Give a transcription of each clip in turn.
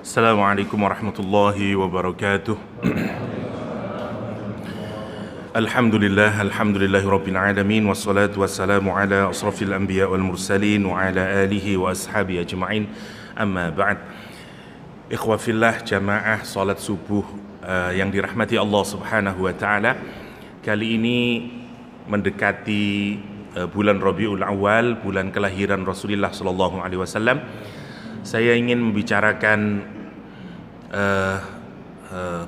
Assalamualaikum warahmatullahi wabarakatuh. Alhamdulillahi rabbil alamin, wassalatu wassalamu ala asrafil anbiya wal mursalin wa ala alihi wa ashabi ajma'in. Amma ba'd. Ikhwa fillah, jamaah salat subuh yang dirahmati Allah Subhanahu wa taala. Kali ini mendekati bulan Rabiul Awal, bulan kelahiran Rasulullah sallallahu alaihi wasallam. Saya ingin membicarakan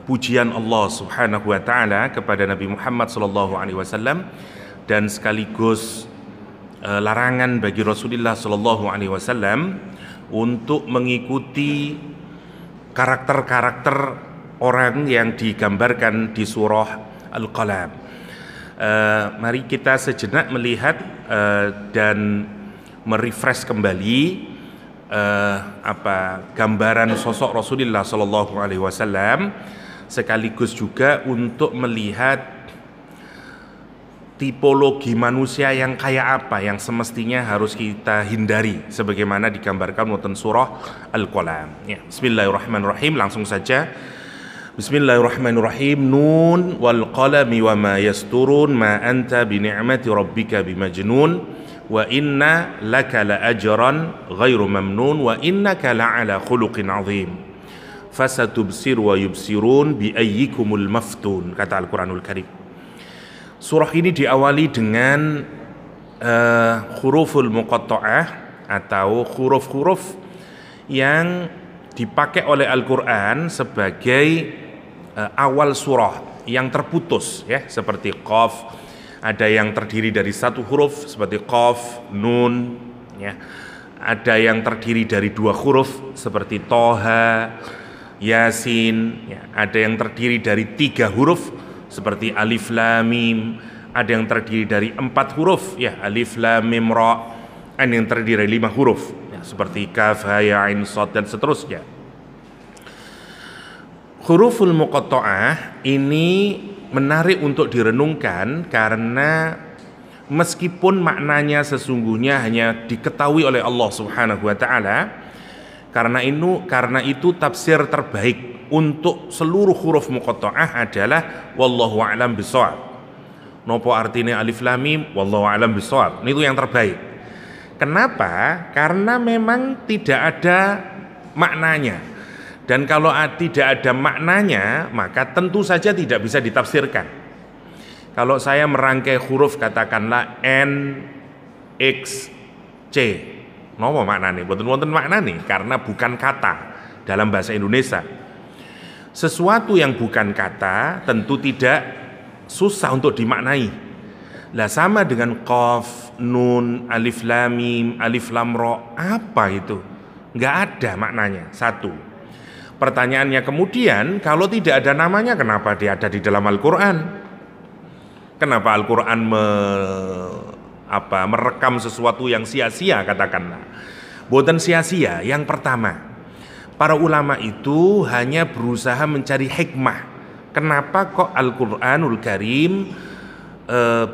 pujian Allah Subhanahu wa taala kepada Nabi Muhammad sallallahu alaihi wasallam dan sekaligus larangan bagi Rasulullah sallallahu alaihi wasallam untuk mengikuti karakter-karakter orang yang digambarkan di surah Al-Qalam. Mari kita sejenak melihat dan merefresh kembali gambaran sosok Rasulullah Sallallahu Alaihi Wasallam, sekaligus juga untuk melihat tipologi manusia yang kayak apa yang semestinya harus kita hindari, sebagaimana digambarkan wonten surah Al-Qalam. Ya, Bismillahirrahmanirrahim, langsung saja. Bismillahirrahmanirrahim. Nun wal qalami wa ma yasturun ma anta bi ni'mati rabbika bimajnun wa inna laka la ajran ghairu mamnun wa innaka la ala khuluqin azim fasatubsir wa yubsirun bi ayyikumul maftun, kata Al-Quranul Karim. Surah ini diawali dengan huruful muqatta'ah atau huruf-huruf yang dipakai oleh Al-Quran sebagai awal surah yang terputus, ya, seperti qaf. Ada yang terdiri dari satu huruf seperti qaf, nun, ya. Ada yang terdiri dari dua huruf seperti toha, yasin, ya. Ada yang terdiri dari tiga huruf seperti alif lam mim. Ada yang terdiri dari empat huruf, ya, alif lam mim ra. Ada yang terdiri dari lima huruf, ya, seperti kaf, ha, ya, ain, shad, dan seterusnya. Huruful muqatta'ah ini menarik untuk direnungkan karena meskipun maknanya sesungguhnya hanya diketahui oleh Allah Subhanahu wa taala, karena itu tafsir terbaik untuk seluruh huruf muqatta'ah adalah wallahu a'lam bishawab. Nopo artinya alif lam mim, wallahu a'lam bishawab. Itu yang terbaik. Kenapa? Karena memang tidak ada maknanya. Dan kalau tidak ada maknanya, maka tentu saja tidak bisa ditafsirkan. Kalau saya merangkai huruf, katakanlah N, X, C, apa maknanya? Wonten maknanya, karena bukan kata dalam bahasa Indonesia. Sesuatu yang bukan kata tentu tidak susah untuk dimaknai. Lah sama dengan qaf, nun, alif lam mim, alif lam ra, apa itu? Nggak ada maknanya, satu. Pertanyaannya kemudian, kalau tidak ada namanya, kenapa dia ada di dalam Al-Quran? Kenapa Al-Quran merekam sesuatu yang sia-sia, katakanlah? Bukan sia-sia. Yang pertama, para ulama itu hanya berusaha mencari hikmah. Kenapa kok Al-Quranul Karim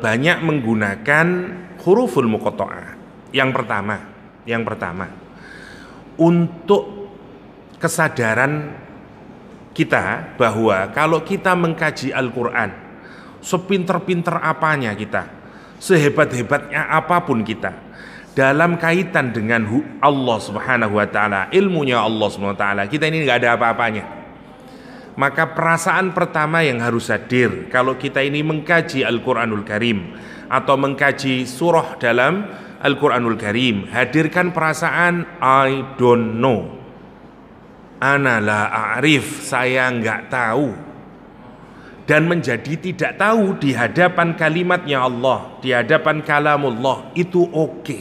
banyak menggunakan huruful muqatta'ah? Yang pertama, untuk kesadaran kita bahwa kalau kita mengkaji Al-Quran, sepinter-pinter apanya kita, sehebat-hebatnya apapun kita, dalam kaitan dengan Allah Subhanahu wa taala, ilmunya Allah Subhanahu wa taala, kita ini nggak ada apa-apanya. Maka perasaan pertama yang harus hadir kalau kita ini mengkaji Al-Quranul Karim atau mengkaji surah dalam Al-Quranul Karim, hadirkan perasaan I don't know. Ana la a'rif, saya enggak tahu. Dan menjadi tidak tahu di hadapan kalimatnya Allah, di hadapan kalamullah, itu oke.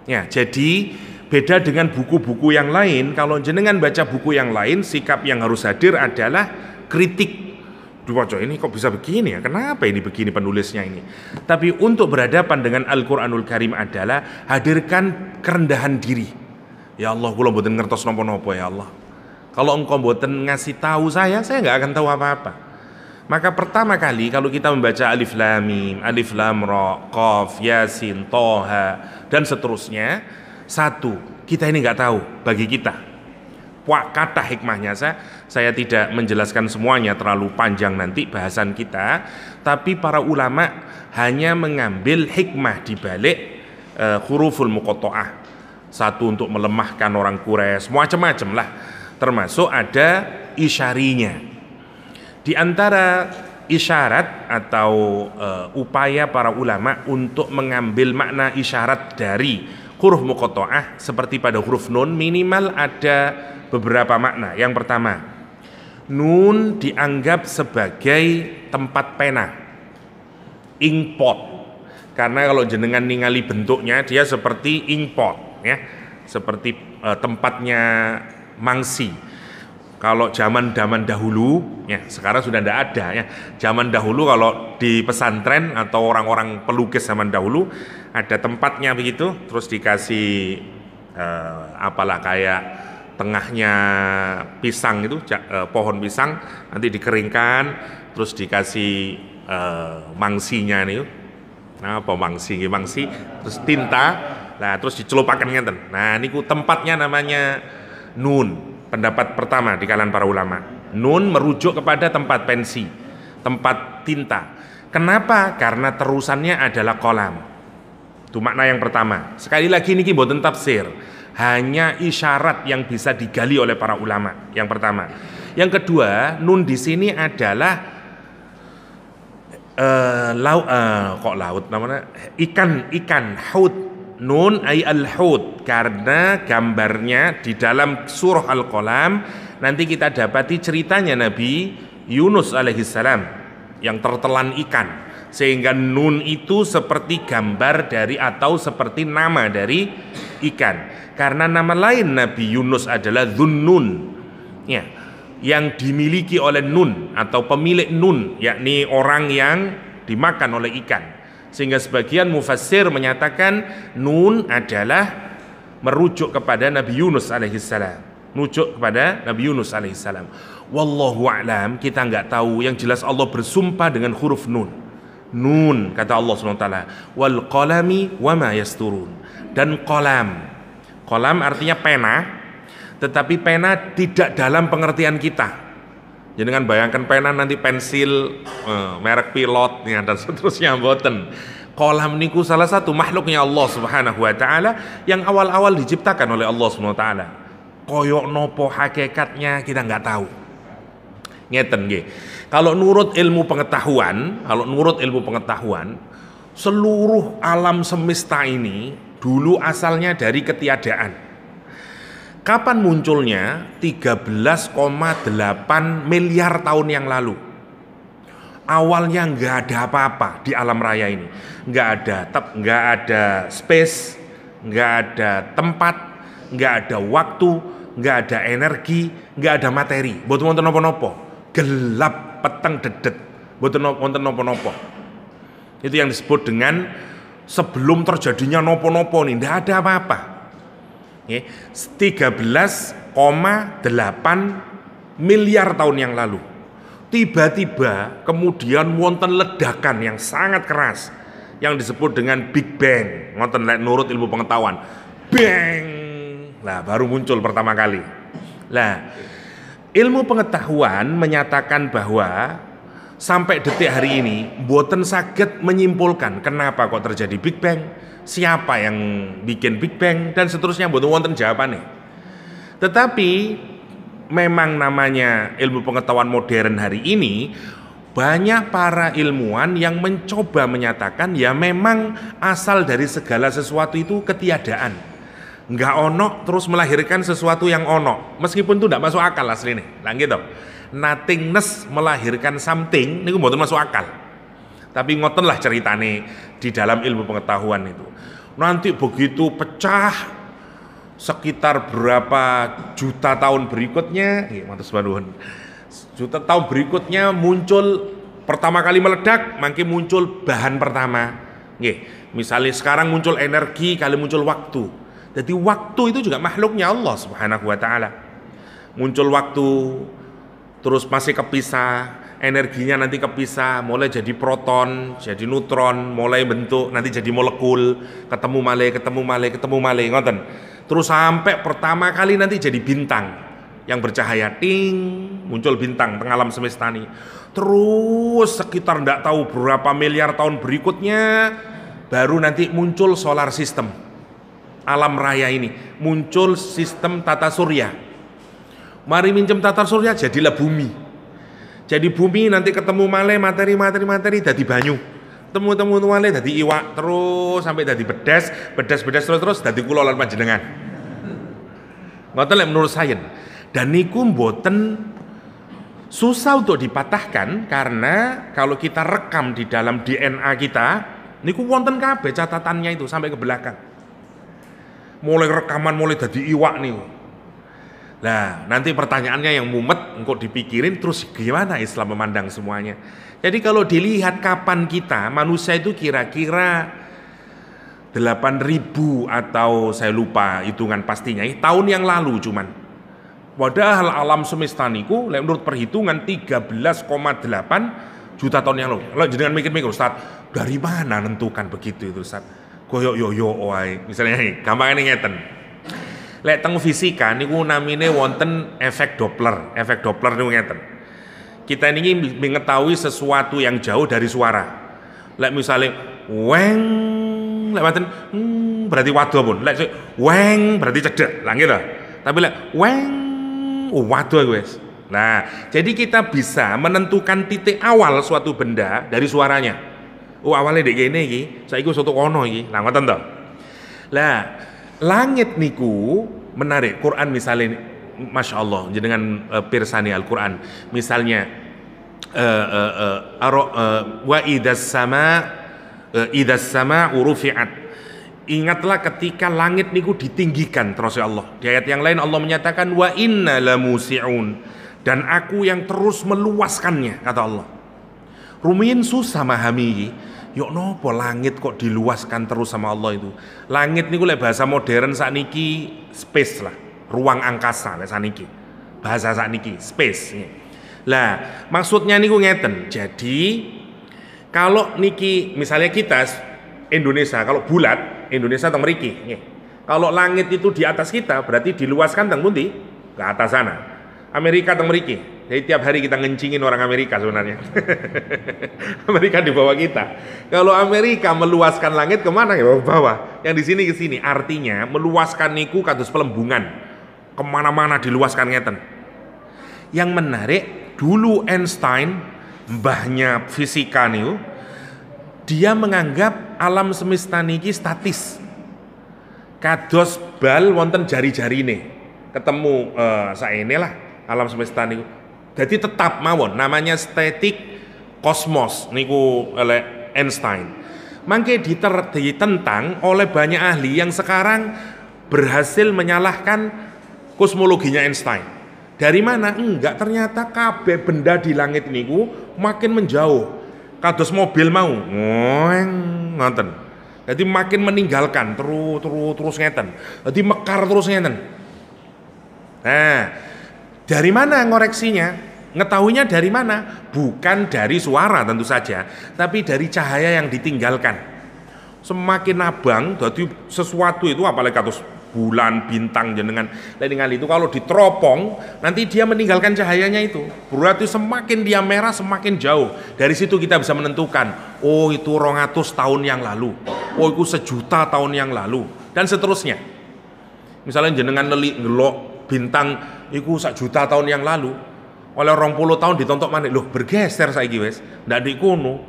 Ya, jadi beda dengan buku-buku yang lain. Kalau jenengan baca buku yang lain, sikap yang harus hadir adalah kritik. Duh, ini kok bisa begini ya? Kenapa ini begini penulisnya ini? Tapi untuk berhadapan dengan Al-Quranul Karim adalah hadirkan kerendahan diri. Ya Allah, kula mboten ngertos napa-napa ya Allah. Kalau engkau mboten ngasih tahu saya nggak akan tahu apa-apa. Maka pertama kali kalau kita membaca alif lam mim, alif lam ra, qaf, yasin, toha, dan seterusnya, satu, kita ini nggak tahu bagi kita. kata hikmahnya. Saya tidak menjelaskan semuanya, terlalu panjang nanti bahasan kita, tapi para ulama hanya mengambil hikmah di balik huruful muqatta'ah. Satu untuk melemahkan orang Quraisy, macam-macam lah, termasuk ada isyarinya. Di antara isyarat atau upaya para ulama untuk mengambil makna isyarat dari huruf muqatta'ah seperti pada huruf nun, minimal ada beberapa makna. Yang pertama, nun dianggap sebagai tempat pena, inkpot, karena kalau jenengan ningali bentuknya dia seperti inkpot ya, seperti tempatnya mangsi. Kalau zaman dahulu ya, sekarang sudah tidak ada ya. Zaman dahulu kalau di pesantren atau orang-orang pelukis zaman dahulu ada tempatnya begitu, terus dikasih apalah kayak tengahnya pisang itu, pohon pisang, nanti dikeringkan, terus dikasih mangsinya nih, apa mangsi, terus tinta, nah terus dicelupakan ngeten. Nah niku tempatnya namanya nun. Pendapat pertama di kalangan para ulama, nun merujuk kepada tempat pensi, tempat tinta. Kenapa? Karena terusannya adalah kolam. Itu makna yang pertama. Sekali lagi ini mboten tafsir, hanya isyarat yang bisa digali oleh para ulama. Yang pertama. Yang kedua, nun di sini adalah laut namanya ikan haud. Nun ay al-hud, karena gambarnya di dalam surah Al-Qalam nanti kita dapati ceritanya Nabi Yunus alaihissalam yang tertelan ikan, sehingga nun itu seperti gambar dari atau seperti nama dari ikan, karena nama lain Nabi Yunus adalah Dhunnun ya, yang dimiliki oleh nun atau pemilik nun, yakni orang yang dimakan oleh ikan. Sehingga sebagian mufassir menyatakan nun adalah merujuk kepada Nabi Yunus alaihissalam, merujuk kepada Nabi Yunus alaihissalam. Wallahu a'lam, kita nggak tahu. Yang jelas Allah bersumpah dengan huruf nun. Nun, kata Allah SWT, wal qalami wa ma yasturun. Dan kolam, kolam artinya pena, tetapi pena tidak dalam pengertian kita. Jadi dengan bayangkan pena nanti pensil merek pilot ya, dan seterusnya, mboten. Kolam niku salah satu makhluknya Allah Subhanahu wa taala yang awal-awal diciptakan oleh Allah Subhanahu wa taala. Koyok nopo hakikatnya kita nggak tahu. Ngeten nggih. Kalau nurut ilmu pengetahuan, seluruh alam semesta ini dulu asalnya dari ketiadaan. Kapan munculnya? 13,8 miliar tahun yang lalu. Awalnya nggak ada apa-apa di alam raya ini, nggak ada space, nggak ada tempat, nggak ada waktu, nggak ada energi, nggak ada materi. Boten wonten napa-napa, gelap peteng dedet, boten wonten napa-napa. Itu yang disebut dengan sebelum terjadinya napa-napa nih, nggak ada apa-apa. 13,8 miliar tahun yang lalu. Tiba-tiba kemudian wonten ledakan yang sangat keras yang disebut dengan Big Bang. Wonten nurut ilmu pengetahuan. Bang. Nah, baru muncul pertama kali. Nah, ilmu pengetahuan menyatakan bahwa sampai detik hari ini mboten saged menyimpulkan kenapa kok terjadi Big Bang, siapa yang bikin Big Bang, dan seterusnya, mboten wonten jawabannya. Tetapi memang namanya ilmu pengetahuan modern hari ini, banyak para ilmuwan yang mencoba menyatakan ya memang asal dari segala sesuatu itu ketiadaan, nggak ono terus melahirkan sesuatu yang ono, meskipun itu tidak masuk akal aslinya. Lah gitu, nothingness melahirkan something niku mboten masuk akal. Tapi ngoten lah ceritane di dalam ilmu pengetahuan itu. Nanti begitu pecah sekitar berapa juta tahun berikutnya, juta tahun berikutnya muncul pertama kali meledak, makin muncul bahan pertama. Misalnya sekarang muncul energi, kali muncul waktu. Jadi waktu itu juga makhluknya Allah Subhanahu wa taala. Muncul waktu, terus masih kepisah, energinya nanti kepisah, mulai jadi proton, jadi neutron, mulai bentuk nanti jadi molekul, ketemu malih, ngoten. Terus sampai pertama kali nanti jadi bintang. yang bercahaya, ting, muncul bintang tengah alam semesta ini. Terus sekitar ndak tahu berapa miliar tahun berikutnya baru nanti muncul solar system. Alam raya ini muncul sistem tata surya. Mari minjem tata surya jadilah bumi. Jadi bumi nanti ketemu male materi jadi banyu. Temu male jadi iwak terus sampai jadi bedas terus jadi kula lan panjenengan. Ngoten lek menurut sains. Dan niku mboten susah untuk dipatahkan karena kalau kita rekam di dalam DNA kita niku wonten kabeh catatannya itu sampai ke belakang. Mulai rekaman mulai jadi iwak nih. Nah, nanti pertanyaannya yang mumet engkau dipikirin terus gimana Islam memandang semuanya. Jadi kalau dilihat kapan kita manusia itu kira-kira 8.000 atau saya lupa hitungan pastinya tahun yang lalu cuman. Padahal alam semesta niku menurut perhitungan 13,8 juta tahun yang lalu. Kalau jangan mikir-mikir Ustaz, dari mana nentukan begitu itu Ustaz? Koyok yo wae. Misalnya gampangane ngeten. Lek teng fisika niku namine wonten efek Doppler. Efek Doppler niku ngeten. Kita ini mengetahui sesuatu yang jauh dari suara. Lek misalnya weng lek wonten berarti waduh pun. Lek weng berarti cedek. Lah gitu. Tapi lek weng waduh guys. Nah, jadi kita bisa menentukan titik awal suatu benda dari suaranya. Oh awalnya dek gini iki, saiki soto kono iki. Lah ngoten to. Lah, langit niku menarik. Quran misalnya Masya Allah dengan pirsani Al-Quran misalnya wa idas sama urufiat. Ingatlah ketika langit niku ditinggikan terus ya Allah. Di ayat yang lain Allah menyatakan wa inna lamusi'un, dan aku yang terus meluaskannya kata Allah. Rumiyin susah memahami. Yuk nopo langit kok diluaskan terus sama Allah itu. Langit niku lek bahasa modern sakniki space lah, ruang angkasa lek sakniki. Bahasa sakniki space. Lah, maksudnya niku ngeten. Jadi kalau niki misalnya kita Indonesia, kalau bulat Indonesia teng mriki. Kalau langit itu di atas kita berarti diluaskan teng pundi? Ke atas sana. Amerika teng mriki. Jadi tiap hari kita ngencingin orang Amerika sebenarnya. Amerika di bawah kita. Kalau Amerika meluaskan langit kemana ya? Bawah. Yang di sini ke sini. Artinya meluaskan niku kados pelembungan. Kemana-mana diluaskan ngeten. Yang menarik dulu Einstein, mbahnya fisika niku, dia menganggap alam semesta niki statis. Kados bal wonten jari-jarine. Ketemu saene lah alam semesta niku. Jadi tetap mawon namanya static kosmos niku oleh Einstein. Mangke ditentang oleh banyak ahli yang sekarang berhasil menyalahkan kosmologinya Einstein. Dari mana? Enggak, ternyata kabeh benda di langit niku makin menjauh. Kados mobil mau, ngoten. Jadi makin meninggalkan terus ngeten. Jadi mekar terus ngeten. Nah, dari mana ngoreksinya? Ngetahuinya dari mana? Bukan dari suara tentu saja, tapi dari cahaya yang ditinggalkan. Semakin abang, jadi sesuatu itu apalagi kados bulan, bintang jenengan dengan itu kalau diteropong, nanti dia meninggalkan cahayanya itu. Berarti semakin dia merah semakin jauh. Dari situ kita bisa menentukan, oh itu 200 tahun yang lalu. Oh itu 1.000.000 tahun yang lalu dan seterusnya. Misalnya jenengan ngelok bintang iku 1.000.000 tahun yang lalu, oleh 20 tahun ditontok maneh loh bergeser saiki wis ndak di kono,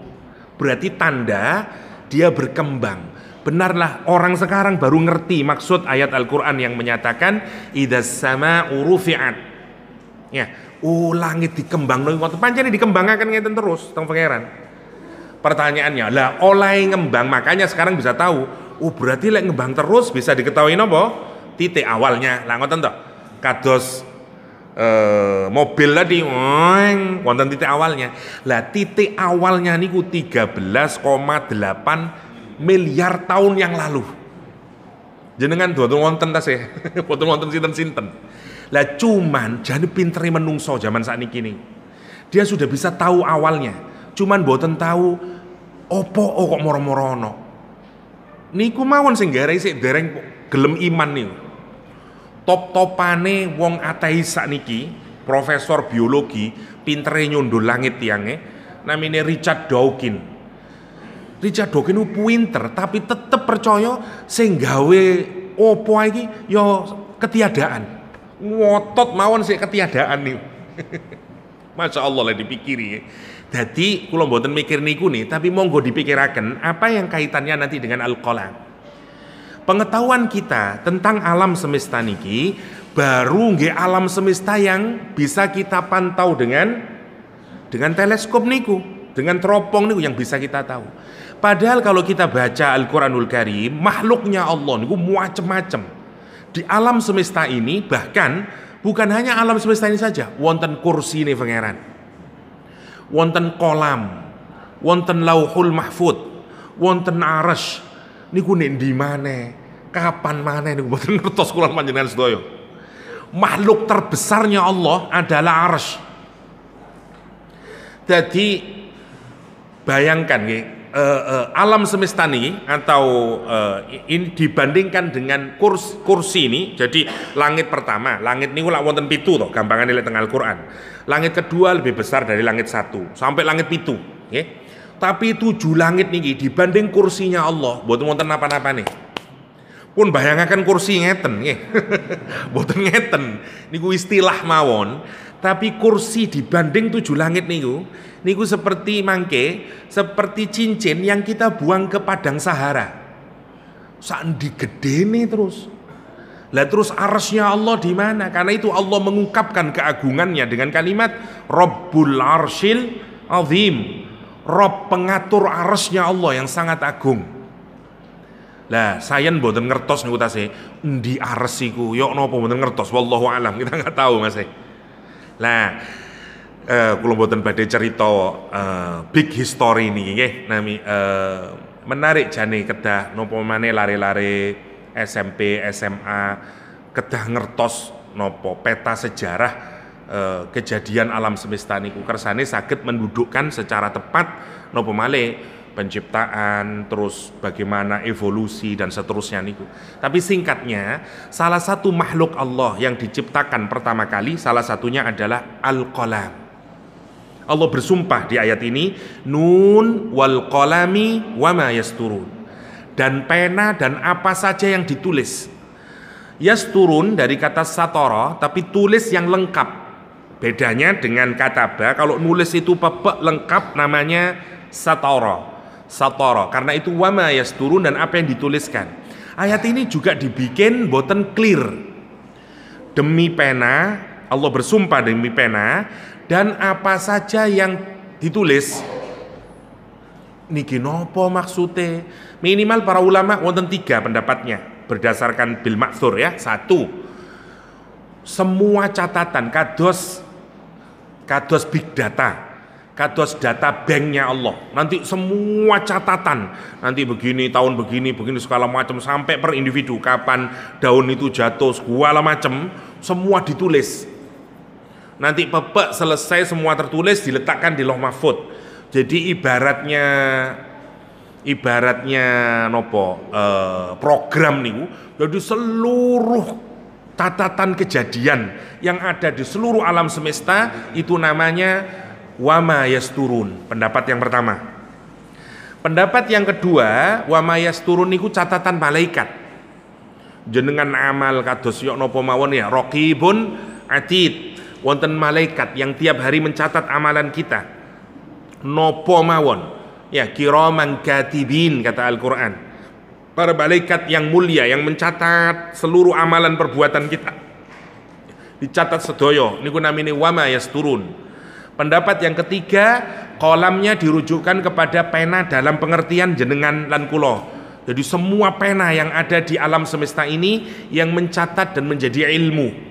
berarti tanda dia berkembang. Benarlah orang sekarang baru ngerti maksud ayat Al-Qur'an yang menyatakan idas sama urufiat. Ya, oh langit dikembangno ngoten pancen dikembangaken ngeten terus teng pangeran. Pertanyaannya lah oleh ngembang, makanya sekarang bisa tahu oh berarti lek ngembang terus bisa diketahui napa titik awalnya. Lah ngoten to. Kados mobil tadi wonten titik awalnya. Lah titik awalnya niku 13,8 miliar tahun yang lalu. Jenengan boten wonten tas ya. Boten wonten sinten-sinten. Lah cuman jane pintere menungso zaman sakniki nih. Dia sudah bisa tahu awalnya. Cuman boten tahu opo kok moro-moro ono. Niku mawon sing garai sik dereng gelem iman niku. top-topane wong ateis sakniki, profesor biologi, pintere nyundul langit tiange, namanya Richard Dawkins. Richard Dawkins itu pinter tapi tetep percaya sing gawe opo iki ya ketiadaan. Ngotot mawon sik ketiadaan niku. Masya Allah lah dipikiri. Jadi kula mboten mikir niku nih, tapi monggo dipikiraken apa yang kaitannya nanti dengan Al-Qalam. Pengetahuan kita tentang alam semesta niki baru nggih alam semesta yang bisa kita pantau dengan teleskop niku, dengan teropong niku yang bisa kita tahu. Padahal kalau kita baca Al-Quranul Karim, makhluknya Allah niku macam-macam. Di alam semesta ini bahkan bukan hanya alam semesta ini saja, wonten kursi ini pangeran, wonten kolam, wonten lauhul mahfud, wonten arsy. Niku nek ndi maneh, kapan maneh niku mboten ngertos kula panjenengan sedaya. Makhluk terbesarnya Allah adalah arsy. Jadi bayangkan nggih, alam semesta ini atau ini dibandingkan dengan kursi ini. Jadi langit pertama, langit niku lak wonten 7 to, gampangane lek teng Al-Qur'an. Langit kedua lebih besar dari langit 1 sampai langit 7, nggih. Tapi 7 langit niki dibanding kursinya Allah mboten wonten napa-napane. Pun bayangaken kursi ngeten nggih. Mboten ngeten. Niku istilah mawon. Tapi kursi dibanding 7 langit niku seperti mangke, seperti cincin yang kita buang ke padang Sahara. Sandi gedene terus. Lah terus arsy-nya Allah di mana? Karena itu Allah mengungkapkan keagungannya dengan kalimat Rabbul Arsyil Azim. Rob pengatur arsy-nya Allah yang sangat agung. Lah saya mboten ngertos niku tase endi arsy ku, yo napa mboten ngertos, wallahu alam, kita nggak tahu Mas. Lah kula mboten badhe cerita big history niki nggih, nami menarik jane kedah napa maneh lare-lare SMP, SMA kedah ngertos napa peta sejarah kejadian alam semesta niku kersane saged mendudukkan secara tepat napa malih penciptaan, terus bagaimana evolusi dan seterusnya niku. Tapi singkatnya, salah satu makhluk Allah yang diciptakan pertama kali salah satunya adalah Al-Qalam. Allah bersumpah di ayat ini, Nun wal qalami wama yasturun. Dan pena dan apa saja yang ditulis. Yasturun dari kata satara, tapi tulis yang lengkap. Bedanya dengan kataba, kalau nulis itu pepek lengkap namanya satara. Satara, karena itu wama yasturun dan apa yang dituliskan. Ayat ini juga dibikin boten clear. Demi pena, Allah bersumpah demi pena, dan apa saja yang ditulis. Niki nopo maksudnya? Minimal para ulama wonten 3 pendapatnya berdasarkan bil ma'thur ya. 1, semua catatan kados big data, kados data banknya Allah. Nanti semua catatan, nanti begini, tahun begini, segala macam sampai per individu, kapan daun itu jatuh, segala macam, semua ditulis. Nanti pepek selesai semua tertulis diletakkan di Lauh Mahfud. Jadi ibaratnya nopo program niku. Jadi seluruh catatan kejadian yang ada di seluruh alam semesta itu namanya wama yasturun. Pendapat yang pertama. Pendapat yang kedua, wama yasturun niku catatan malaikat. Jenengan amal kados yok napa mawon ya, raqibun atid. Wonten malaikat yang tiap hari mencatat amalan kita. Napa mawon. Ya, kiraman katibin kata Al-Qur'an. Para malaikat yang mulia yang mencatat seluruh amalan perbuatan kita. Dicatat sedaya niku namine wama yasturun. Pendapat yang ketiga, kolamnya dirujukkan kepada pena dalam pengertian jenengan lan kula. Jadi semua pena yang ada di alam semesta ini yang mencatat dan menjadi ilmu.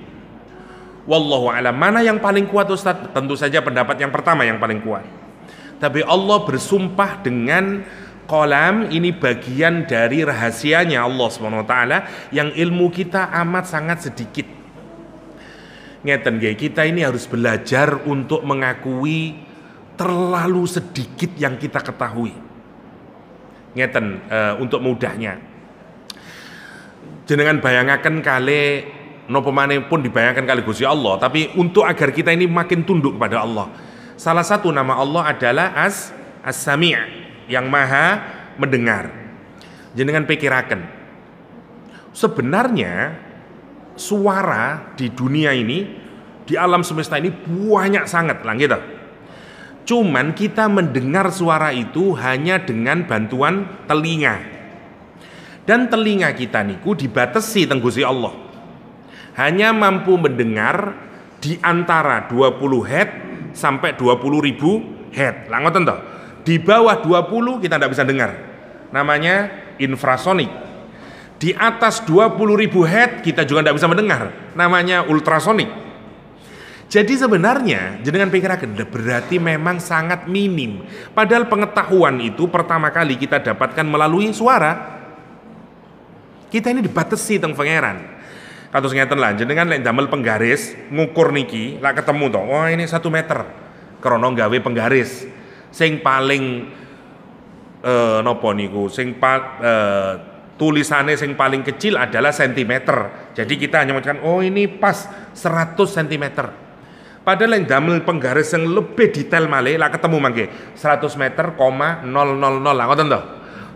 Wallahu a'lam. Mana yang paling kuat Ustaz? Tentu saja pendapat yang pertama yang paling kuat. Tapi Allah bersumpah dengan kolam, ini bagian dari rahasianya Allah SWT yang ilmu kita amat sangat sedikit. Ngeten nggih, kita ini harus belajar untuk mengakui terlalu sedikit yang kita ketahui. Ngeten untuk mudahnya. Jenengan bayangaken kali nopo maneh pun dibayangkan kali Gusti Allah, tapi untuk agar kita ini makin tunduk kepada Allah. Salah satu nama Allah adalah As-Sami', yang maha mendengar. Jenengan pikiraken, sebenarnya suara di dunia ini, di alam semesta ini banyak sangat lah gitu. Cuman kita mendengar suara itu hanya dengan bantuan telinga. Dan telinga kita niku dibatasi teng Gusti Allah. Hanya mampu mendengar di antara 20 Hz sampai 20.000 Hz. Lah ngoten toh. Di bawah 20 kita tidak bisa dengar. Namanya infrasonik. Di atas 20.000 Hz kita juga tidak bisa mendengar. Namanya ultrasonik. Jadi sebenarnya jenengan pikiraken berarti memang sangat minim. Padahal pengetahuan itu pertama kali kita dapatkan melalui suara. Kita ini dibatasi teng pangeran. Kados ngeten lah, jenengan lek damel penggaris ngukur niki, lak ketemu to. Wah, ini 1 meter. Krana gawe penggaris sing paling napa niku, sing tulisannya sing paling kecil adalah sentimeter. Jadi kita hanya mengatakan oh ini pas 100 cm. Padahal yang damel penggaris yang lebih detail malih lah ketemu mangke 100 meter, 000 lah ngoten to.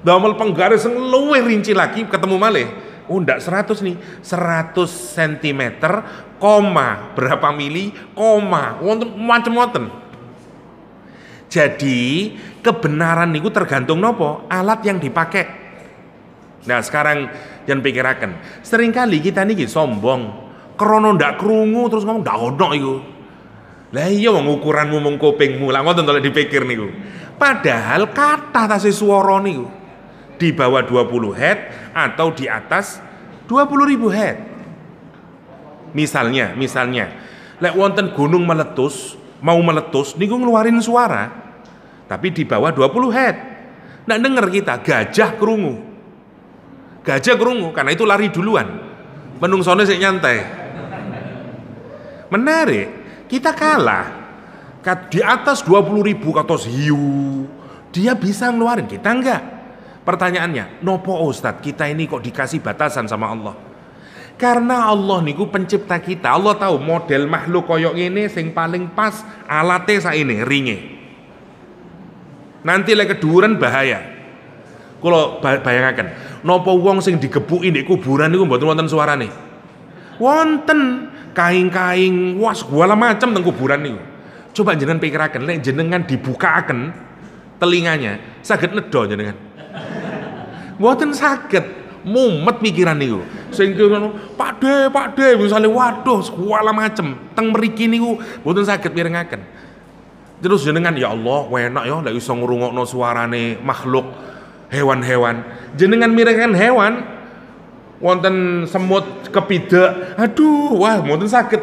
Damel penggaris yang luwih rinci lagi ketemu malih. Oh ndak 100 nih, 100 cm, koma berapa mili, koma wonten macam-macam. Jadi kebenaran niku tergantung nopo alat yang dipakai. Nah sekarang jangan pikirakan, seringkali kita niki sombong, krono ndak krungu terus ngomong ndak ono iku. Lah iya wong ukuranmu mung kupingmu, lah ngoten to lek dipikir niku. Padahal kata tasih swara niku di bawah 20 Hz atau di atas 20.000 Hz. Misalnya, lek wonten gunung meletus, mau meletus niku ngeluarin suara, tapi di bawah 20 Hz. Ndak denger kita, gajah krungu. Gajah krungu karena itu lari duluan. Menungsone sik nyantai. Menarik, kita kalah. Di atas 20.000 katos hiu, dia bisa ngeluarin, kita enggak. Pertanyaannya, nopo Ustadz kita ini kok dikasih batasan sama Allah? Karena Allah niku pencipta kita. Allah tahu model makhluk koyok ini sing paling pas alatnya saini ringe. Nanti lek keduren bahaya. Kalau bayangkan, nopo wong sing digebuki di kuburan niku mboten wonten suarane. Wonten kaing-kaing, wah segala macam teng kuburan niku. Coba jenengan pikiraken, lek jenengan dibukaaken telinganya, saged nedo jenengan. Mboten saged, mumet pikiran niku. Sing ngono, Pak De, misale waduh segala macam teng mriki niku mboten saged mirengaken. Terus jenengan ya Allah, enak ya lek iso ngrungokno suarane makhluk hewan-hewan. Jenengan mirengaken hewan wonten semut kepidek, aduh wah mboten saged,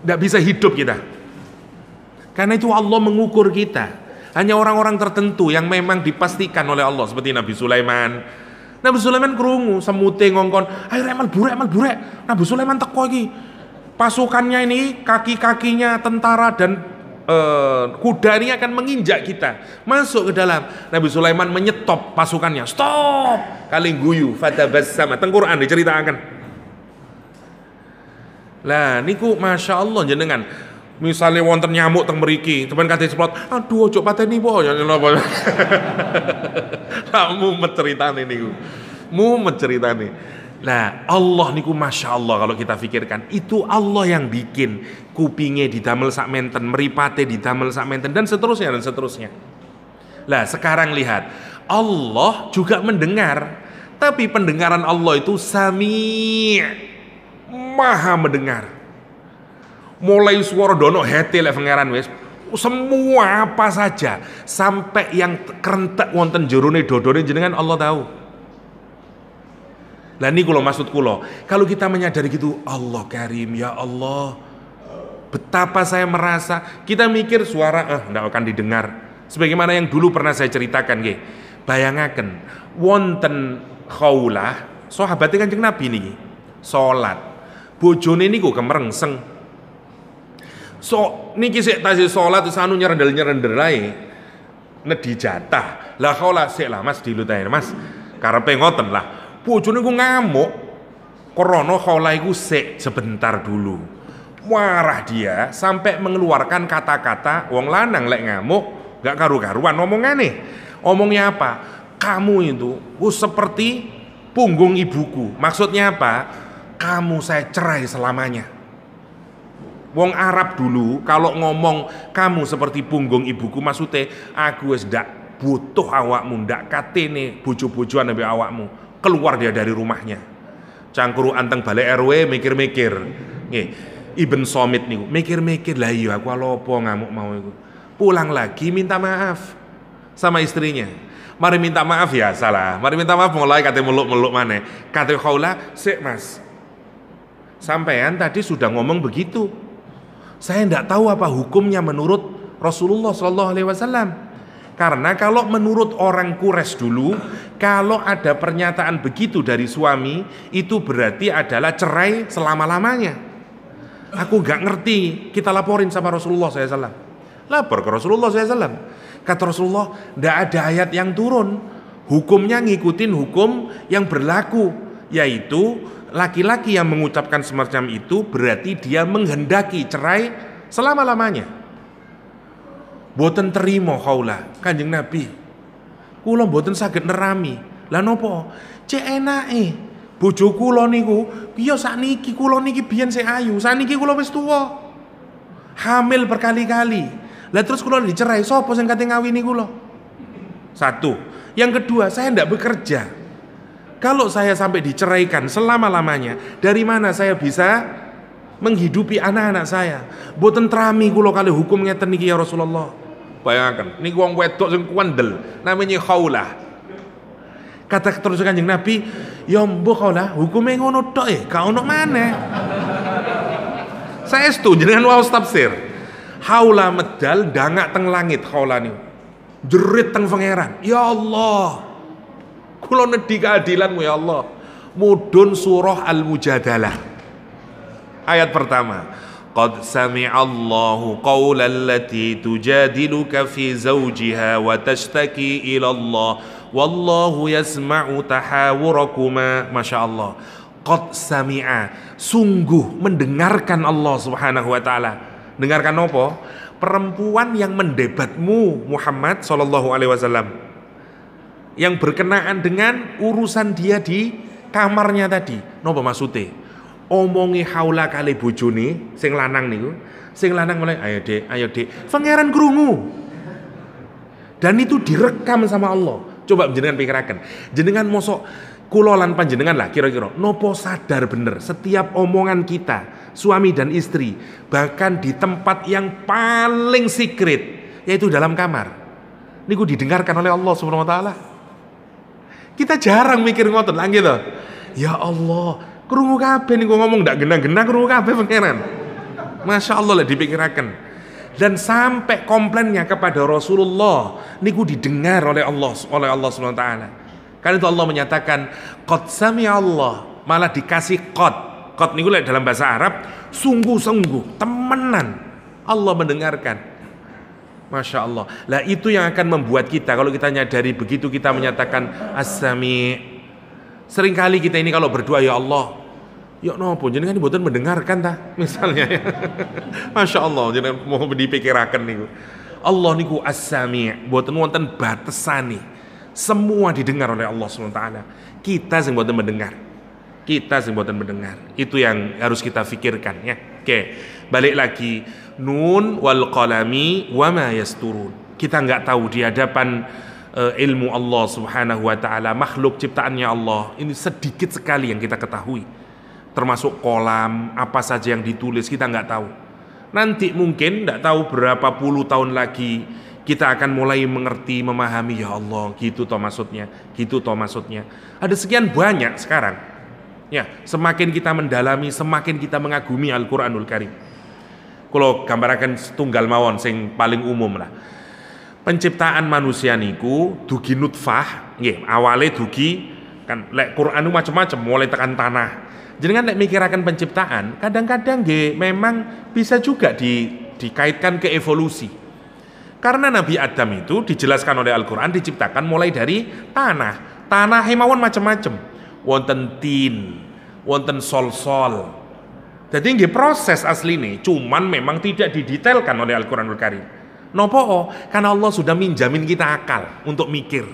ndak bisa hidup kita. Karena itu Allah mengukur kita. Hanya orang-orang tertentu yang memang dipastikan oleh Allah, seperti Nabi Sulaiman. Nabi Sulaiman krungu semute ngongkon, ayo emal burek. Nabi Sulaiman teko iki. Pasukannya ini, kaki-kakinya tentara dan kuda ini akan menginjak kita masuk ke dalam. Nabi Sulaiman menyetop pasukannya, stop, kali guyu fatabassama, teng Quran diceritakan. Lah niku masya Allah jenengan, misalnya wonten nyamuk teng mriki temen kate ceplot, aduh ojo pateni po ya napa. Lah mumet ceritane niku, mumet ceritane. Nah Allah niku masya Allah kalau kita pikirkan, itu Allah yang bikin kupingnya didamel sak menten, meripate didamel sak menten, dan seterusnya. Lah sekarang lihat, Allah juga mendengar, tapi pendengaran Allah itu sami', maha mendengar. Mulai suara dono hete lek pangeran wis, semua apa saja, sampai yang kerentek wonten jerone dodone jenengan Allah tahu. Lah niku lho maksud kula, kalau kita menyadari gitu, Allah Karim, ya Allah, betapa saya merasa, kita mikir suara ndak akan didengar. Sebagaimana yang dulu pernah saya ceritakan nggih. Bayangaken wonten khaulah, sahabate Kanjeng Nabi niki salat. Bojone niku kemerengseng. So niki sik tasih salat terus anu nyerendel-nyerendel ae. Nedhi jatah. Lah khaulah sik lah Mas dilutahe Mas. Karepe ngoten lah. Bojone ku ngamuk. Korono khaula iku sik sebentar dulu. Marah dia sampai mengeluarkan kata-kata wong lanang lek ngamuk gak karu-karuan omongane. Omongnya apa? Kamu itu seperti punggung ibuku. Maksudnya apa? Kamu saya cerai selamanya. Wong Arab dulu kalau ngomong kamu seperti punggung ibuku, maksudnya aku wis ndak butuh awakmu, ndak katene bojo-bojoan ambek awakmu. Keluar dia dari rumahnya. Cangkru anteng balik RW mikir-mikir. Nggih, Ibn Somit niku mikir-mikir, lah iya aku apa ngamuk mau iku. Pulang lagi minta maaf sama istrinya. Mari minta maaf ya salah. Mari minta maaf mulai kate meluk-meluk maneh. Kate khaula, "Sik Mas. Sampean tadi sudah ngomong begitu. Saya ndak tahu apa hukumnya menurut Rasulullah sallallahu alaihi wasallam." Karena kalau menurut orang Quraisy dulu, kalau ada pernyataan begitu dari suami, itu berarti adalah cerai selama-lamanya. Aku gak ngerti, kita laporin sama Rasulullah SAW. Lapor ke Rasulullah SAW. Kata Rasulullah, ndak ada ayat yang turun. Hukumnya ngikutin hukum yang berlaku, yaitu laki-laki yang mengucapkan semacam itu berarti dia menghendaki cerai selama-lamanya. Boten terima khaula Kanjeng Nabi. Kula boten saged nerami. Lah napa? Cek enake. Bojo kula niku, ya sakniki kula niki biyen sik ayu, sakniki kula wis tuwa. Hamil berkali-kali. Lah terus kula dicerai, sapa sing kate ngawini kula? Satu. Yang kedua, saya ndak bekerja. Kalau saya sampai diceraikan selama-lamanya, dari mana saya bisa menghidupi anak-anak saya? Boten trami kula kali hukum ngeten niki ya Rasulullah. Bayangkan, ini wong wedok sing kuandel, namanya khaulah. Kata terus Kanjeng Nabi, ya mbok khaulah, hukumnya ngono tok gak ono maneh. Saya setuju dengan waos tafsir. Khaulah medal dangak teng langit khaulah niku. Jerit teng pangeran. Ya Allah. Kula nedhi keadilanmu ya Allah. Mudun surah Al-Mujadalah. Ayat pertama. Qad sami'allahu qawlan lati tujadiluka fi zawjiha wa tashtaki ila Allah wallahu yasma'u tahawurakuma. Masya Allah. Qad sami'a, sungguh mendengarkan Allah subhanahu wa ta'ala. Dengarkan apa? Perempuan yang mendebatmu Muhammad sallallahu alaihi wasallam, yang berkenaan dengan urusan dia di kamarnya tadi. Napa maksudnya? Omongi haula kali bojone sing lanang niku, sing lanang mulai ayo Dek, pangeran krungu. Dan itu direkam sama Allah. Coba jenengan pikiraken. Jenengan mosok kula lan panjenengan lah kira-kira nopo sadar bener setiap omongan kita suami dan istri, bahkan di tempat yang paling secret, yaitu dalam kamar, niku didengarkan oleh Allah Subhanahu wa taala. Kita jarang mikir ngoten lah gitu. Ya Allah, krungu kabeh niku ngomong ndak genah-genah krungu kabeh pangeran. Masya Allah lah dipikiraken. Dan sampai komplainnya kepada Rasulullah niku didengar oleh Allah Subhanahu wa taala. Karena itu Allah menyatakan qad sami Allah, malah dikasih qad. Qad niku dalam bahasa Arab sungguh-sungguh, temenan Allah mendengarkan. Masya Allah. Lah itu yang akan membuat kita, kalau kita nyadari begitu, kita menyatakan as-sami. Seringkali kita ini kalau berdoa, ya Allah, ya nopo jenengan mboten mendengarkan ta misalnya ya. Masya Allah, jenengan mau dipikiraken niku. Allah niku as-sami, mboten wonten batesane. Semua didengar oleh Allah SWT. Kita sing mboten mendengar. Kita sing mboten mendengar. Itu yang harus kita pikirkan ya. Oke, balik lagi. Nun wal qalami wama yasturun. Kita nggak tahu di hadapan ilmu Allah Subhanahu wa taala, makhluk ciptaannya Allah, ini sedikit sekali yang kita ketahui. Termasuk kolam, apa saja yang ditulis kita nggak tahu. Nanti mungkin nggak tahu berapa puluh tahun lagi kita akan mulai mengerti, memahami, ya Allah, gitu toh maksudnya, gitu toh maksudnya. Ada sekian banyak sekarang. Ya, semakin kita mendalami, semakin kita mengagumi Al-Qur'anul Karim. Kalau gambaraken setunggal mawon sing paling umum lah. Penciptaan manusia niku dugi nutfah, nggih, awale dugi kan lek Qur'an macam-macam mulai tekan tanah. Jenengan lek mikiraken penciptaan, kadang-kadang nggih memang bisa juga dikaitkan ke evolusi. Karena Nabi Adam itu dijelaskan oleh Al-Qur'an diciptakan mulai dari tanah. Tanah mawon macam-macam. Wonten tin, wonten sol-sol. Jadi nggih proses asline, cuman memang tidak didetailkan oleh Al-Qur'anul Karim. Nopo? Karena Allah sudah minjamin kita akal untuk mikir.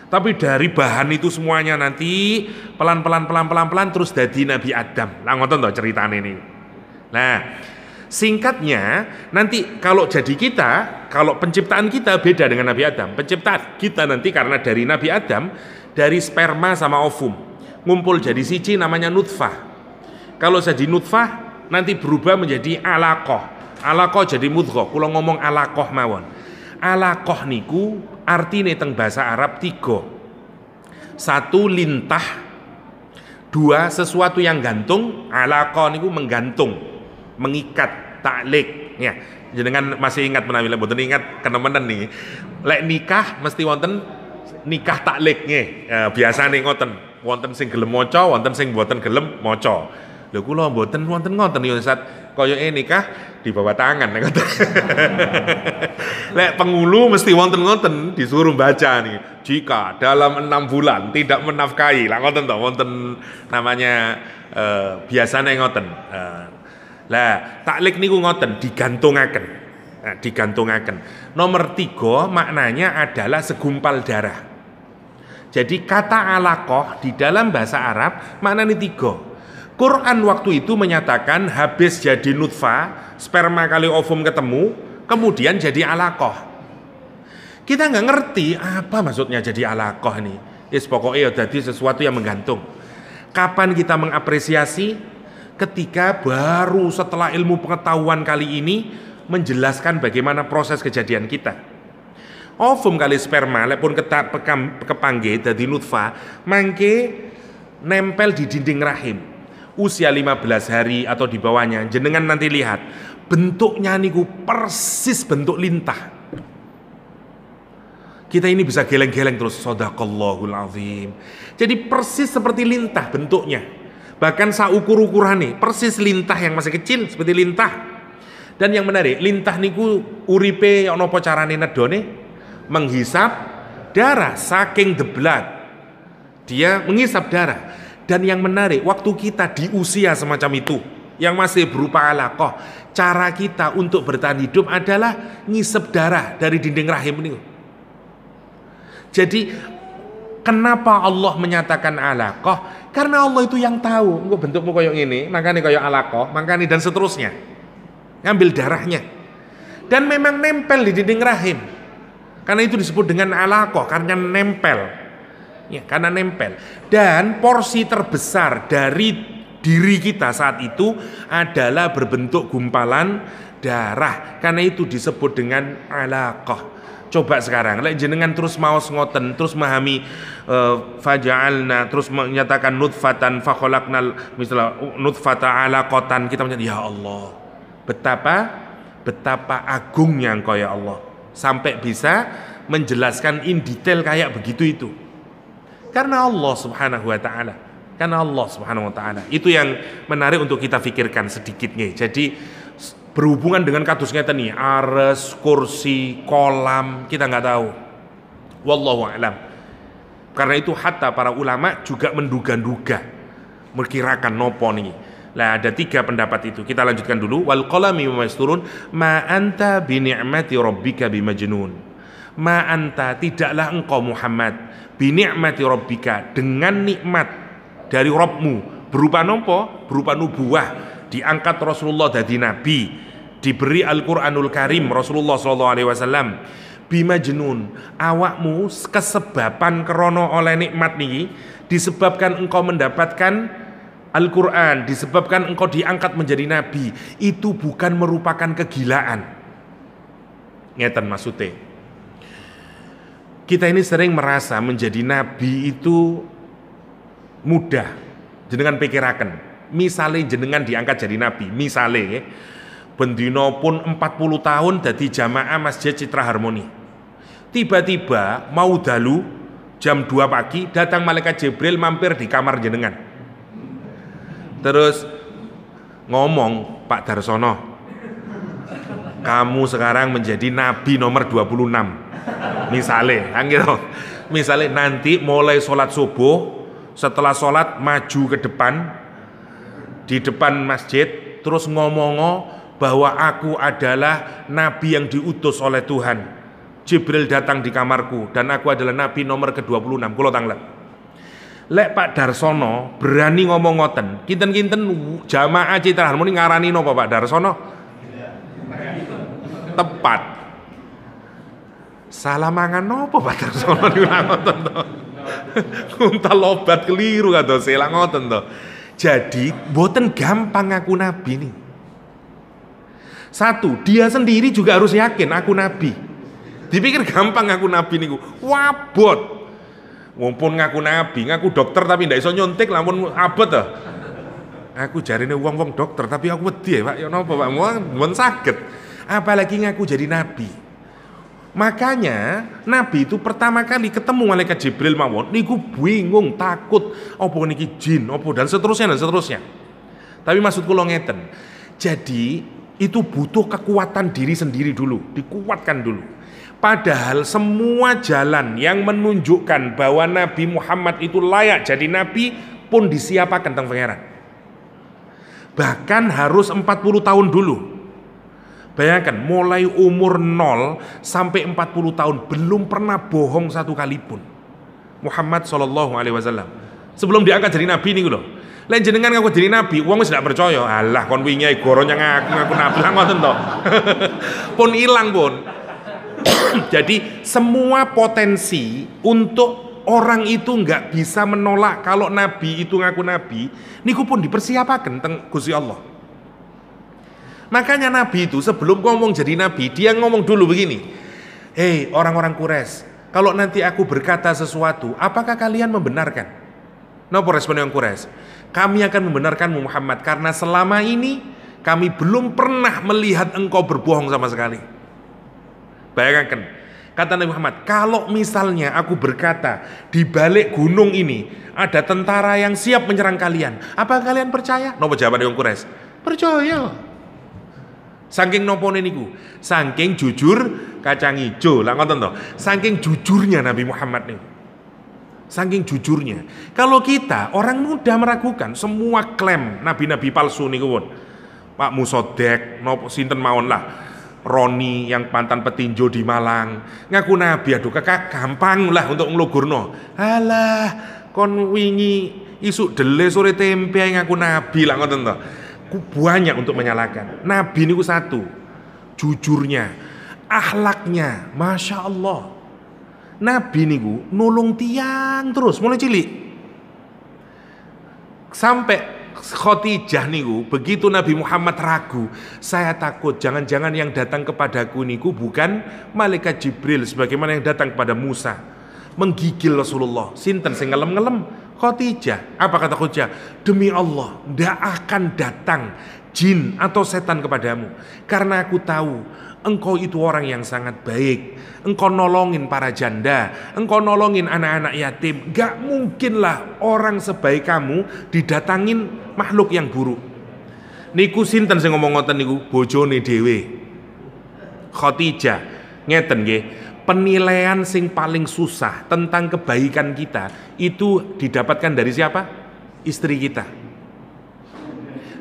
Tapi dari bahan itu semuanya nanti pelan-pelan terus jadi Nabi Adam. Lah ngoten to ceritane ini. Nah, singkatnya nanti kalau jadi kita, kalau penciptaan kita beda dengan Nabi Adam. Penciptaan kita nanti karena dari Nabi Adam, dari sperma sama ovum ngumpul jadi siji namanya nutfah. Kalau jadi nutfah nanti berubah menjadi alaqah. Alaqah jadi mudghah. Kula ngomong alaqah mawon. Alaqah niku artine teng bahasa Arab 3. 1 lintah, 2 sesuatu yang gantung. Alaqah niku menggantung, mengikat, taklik. Ya, jenengan masih ingat menawi lek mboten ingat kenemenen nih. Lek nikah mesti wonten nikah taklik nggih. Biasane ngoten, wonten sing gelem maca, wonten sing mboten gelem maca. Lho kula mboten wonten ngoten ya Ustaz. Koyoke nikah di bawah tangan ngoten. Lek penghulu mesti wonten disuruh baca nih. Jika dalam 6 bulan tidak menafkahi, lah ngoten to, wonten namanya biasane ngoten. Lah taklik niku ngoten digantungaken. Nah, digantungaken. Nomor 3 maknanya adalah segumpal darah. Jadi kata alaqah di dalam bahasa Arab maknanya 3. Quran waktu itu menyatakan habis jadi nutfah, sperma kali ovum ketemu, kemudian jadi alaqah. Kita nggak ngerti apa maksudnya jadi alaqah ini. Pokoknya jadi sesuatu yang menggantung. Kapan kita mengapresiasi? Ketika baru setelah ilmu pengetahuan kali ini menjelaskan bagaimana proses kejadian kita. Ovum kali sperma, lepun kepanggih dari nutfah, mangke nempel di dinding rahim. Usia 15 hari atau di bawahnya, jenengan nanti lihat bentuknya niku persis bentuk lintah. Kita ini bisa geleng-geleng terus, shadaqallahul azim. Jadi persis seperti lintah bentuknya. Bahkan saukur-ukurane persis lintah yang masih kecil seperti lintah. Dan yang menarik, lintah niku uripe ana apa carane nedone? Menghisap darah, saking the blood. Dia menghisap darah. Dan yang menarik, waktu kita di usia semacam itu, yang masih berupa alaqah, cara kita untuk bertahan hidup adalah ngisep darah dari dinding rahim ini. Jadi, kenapa Allah menyatakan alaqah? Karena Allah itu yang tahu, engko bentukmu koyo ngene, makanya koyo alaqah, makanya dan seterusnya. Ngambil darahnya. Dan memang nempel di dinding rahim. Karena itu disebut dengan alaqah, karena nempel. Ya, karena nempel. Dan porsi terbesar dari diri kita saat itu adalah berbentuk gumpalan darah. Karena itu disebut dengan alaqah. Coba sekarang, lek jenengan terus maos ngoten, terus memahami faja'alna, terus menyatakan nutfatan fakhalaqnal misalnya nutfata alaqatan, kita menyatakan ya Allah, betapa agungnya Engkau ya Allah, sampai bisa menjelaskan in detail kayak begitu itu. Karena Allah Subhanahu wa taala. Karena Allah Subhanahu wa taala. Itu yang menarik untuk kita pikirkan sedikit nih. Jadi berhubungan dengan kados ngeten nih, ares, kursi, kolam, kita nggak tahu. Wallahu a'lam. Karena itu hatta para ulama juga menduga-duga, memperkirakan nopo nih. Lah ada 3 pendapat itu. Kita lanjutkan dulu. Wal qalami mimma yasturun ma anta bi ni'mati rabbika bimajnun. Ma anta, tidaklah engkau Muhammad bi ni'mati rabbika, dengan nikmat dari Rabbmu, berupa nopo? Berupa nubuah, diangkat Rasulullah jadi nabi, diberi Al-Qur'anul Karim Rasulullah SAW. Bimajnun, awakmu kesebaban krono oleh nikmat niki, disebabkan engkau mendapatkan Al-Quran, disebabkan engkau diangkat menjadi nabi, itu bukan merupakan kegilaan. Ngeten maksudnya. Kita ini sering merasa menjadi nabi itu mudah. Jenengan pikiraken, misalnya jenengan diangkat jadi nabi, misalnya bendino pun 40 tahun jadi jamaah Masjid Citra Harmoni. Tiba-tiba mau dalu jam 2 pagi datang malaikat Jibril mampir di kamar jenengan. Terus ngomong, Pak Darsono, kamu sekarang menjadi nabi nomor 26. Misalnya nanti mulai sholat subuh setelah sholat maju ke depan di depan masjid, terus ngomong bahwa aku adalah nabi yang diutus oleh Tuhan. Jibril datang di kamarku dan aku adalah nabi nomor ke-26. Kula tanglet. Lek Pak Darsono berani ngomong ngoten, kinten-kinten jamaah Citra Harmoni ngarani napa Pak Darsono? Tepat. Salah mangan napa Pak Darsono niku ngoten to. Untal obat keliru kados selang ngoten to. Jadi boten gampang ngaku nabi nih. Satu, dia sendiri juga harus yakin aku nabi. Dipikir gampang ngaku nabi niku. Wabot. Walaupun ngaku nabi, ngaku dokter tapi ndak iso nyuntik lamun abot to. Aku jarine wong-wong dokter tapi aku wedi ya Pak, ya napa Pak? Mun saged. Apalagi ngaku jadi nabi. Makanya nabi itu pertama kali ketemu malaikat Jibril mawon niku bingung, takut, apa niki jin, apa dan seterusnya. Tapi maksud kula ngeten. Jadi itu butuh kekuatan diri sendiri dulu, dikuatkan dulu. Padahal semua jalan yang menunjukkan bahwa Nabi Muhammad itu layak jadi nabi pun disiapakan teng pangeran. Bahkan harus 40 tahun dulu. Bayangkan mulai umur 0 sampai 40 tahun belum pernah bohong satu kali pun. Muhammad sallallahu alaihi wasallam. Sebelum diangkat jadi nabi niku lho. Lain jenengan ngaku jadi nabi, wong wis ndak percaya. Alah kon wingi goronya ngaku nabi lah ngoten to. Pun ilang pun. Jadi semua potensi untuk orang itu nggak bisa menolak kalau nabi itu ngaku nabi, niku pun dipersiapkan teng Gusti Allah. Makanya nabi itu sebelum ngomong jadi nabi, dia ngomong dulu begini. Hei orang-orang Quraisy, kalau nanti aku berkata sesuatu, apakah kalian membenarkan? Napa respon yang Quraisy? Kami akan membenarkanmu Muhammad karena selama ini kami belum pernah melihat engkau berbohong sama sekali. Bayangkan, kata Nabi Muhammad, kalau misalnya aku berkata di balik gunung ini ada tentara yang siap menyerang kalian, apa kalian percaya? Napa jawaban wong Quraisy? Percaya. Saking nopone niku, saking jujur kacang ijo, lah ngoten to. Saking jujurnya Nabi Muhammad niku. Saking jujurnya. Kalau kita orang mudah meragukan semua klaim nabi-nabi palsu niku pun. Pak Musodek, nopo sinten mawon lah. Roni yang mantan petinju di Malang ngaku nabi, aduh kakak gampang lah untuk nglugurno. Alah kon wingi isuk dele sore tempe ngaku nabi lah ngoten to. Banyak untuk menyalahkan. Nabi niku satu, jujurnya, akhlaknya, masya Allah. Nabi niku nulung tiang terus mulai cilik sampai Khadijah niku begitu Nabi Muhammad ragu, saya takut jangan-jangan yang datang kepadaku niku bukan malaikat Jibril sebagaimana yang datang kepada Musa, menggigil Rasulullah. Sinten sing ngelem-ngelem? Khadijah. Apa kata Khadijah? Demi Allah, ndak akan datang jin atau setan kepadamu karena aku tahu engkau itu orang yang sangat baik. Engkau nolongin para janda, engkau nolongin anak-anak yatim. Gak mungkinlah orang sebaik kamu didatangin makhluk yang buruk. Niku sinten sing ngomong ngoten niku? Bojone dhewe. Khadijah. Ngeten nggih. Penilaian sing paling susah tentang kebaikan kita itu didapatkan dari siapa? Istri kita.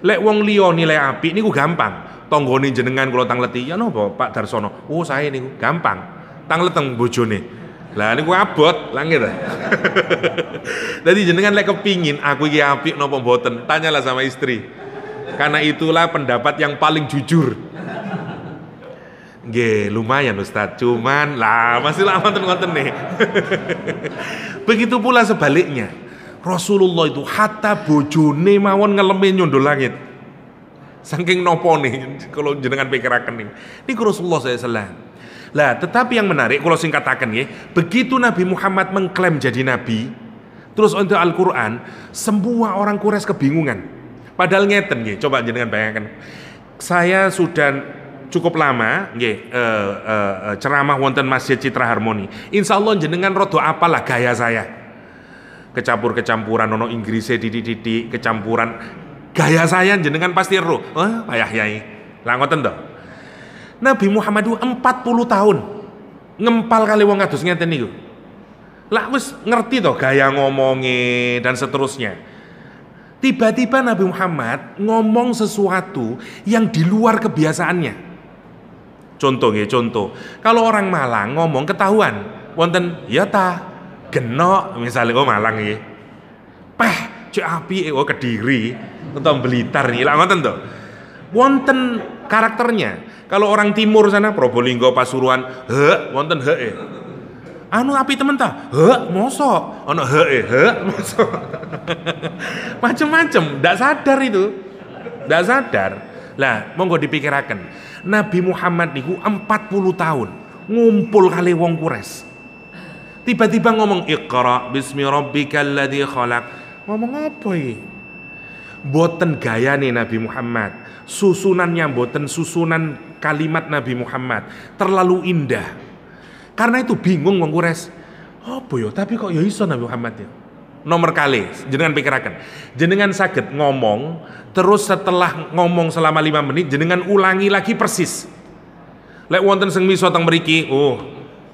Lek wong liya nilai apik niku gampang. Tonggone jenengan kula tangleti, ya napa Pak Darsono? Oh saya niku gampang. Tangleteng bojone. Lah niku abot langit. Jadi jenengan lek kepingin aku iki apik napa mboten, tanyalah sama istri. Karena itulah pendapat yang paling jujur. Nggih, lumayan Ustaz. Cuman lah masih lama ngoten nih. Begitu pula sebaliknya. Rasulullah itu hatta bojone mawon ngeleme nyundul langit. Saking nopo nih kalau jenengan pikiraken nih. Niku Rasulullah SAW. Lah, tetapi yang menarik kalau singkataken ya, begitu Nabi Muhammad mengklaim jadi nabi, terus untuk Al-Qur'an, semua orang Quraisy kebingungan. Padahal ngeten nggih, coba jenengan bayangkan. Saya sudah cukup lama nggih ceramah wonten Masjid Citra Harmoni. Insyaallah jenengan rada apalah gaya saya. Kecampur-kecampuran ono Inggrisnya didik-didik, kecampuran gaya saya jenengan pasti ero. Payah yai. Lah ngoten to. Nabi Muhammad itu 40 tahun ngempal kali wong kados ngeten niku. Lah wis ngerti toh gaya ngomongnya dan seterusnya. Tiba-tiba Nabi Muhammad ngomong sesuatu yang di luar kebiasaannya. Contoh ya, contoh. Kalau orang Malang ngomong ketahuan, wonten ya ta, genok misalnya oh Malang ya. Peh, cek api oh Kediri, atau Blitar nih, lah ngoten toh. Wonten karakternya. Kalau orang timur sana Probolinggo, Pasuruan, wonten anu api temen ta? Mosok. Ono mosok. Macem-macem, ndak sadar itu. Ndak sadar. Lah, monggo dipikiraken. Nabi Muhammad niku 40 tahun ngumpul kali wong Quraisy. Tiba-tiba ngomong Iqra bismi rabbikal ladzi khalaq. Ngomong apa iki? Boten gayane Nabi Muhammad. Susunannya boten susunan kalimat Nabi Muhammad. Terlalu indah. Karena itu bingung wong Quraisy. Apa ya? Tapi kok ya iso Nabi Muhammad ya? Nomor kali, jenengan pikiraken. Jenengan saged ngomong, terus setelah ngomong selama 5 menit, jenengan ulangi lagi persis. Lek wonten sing miso teng mriki,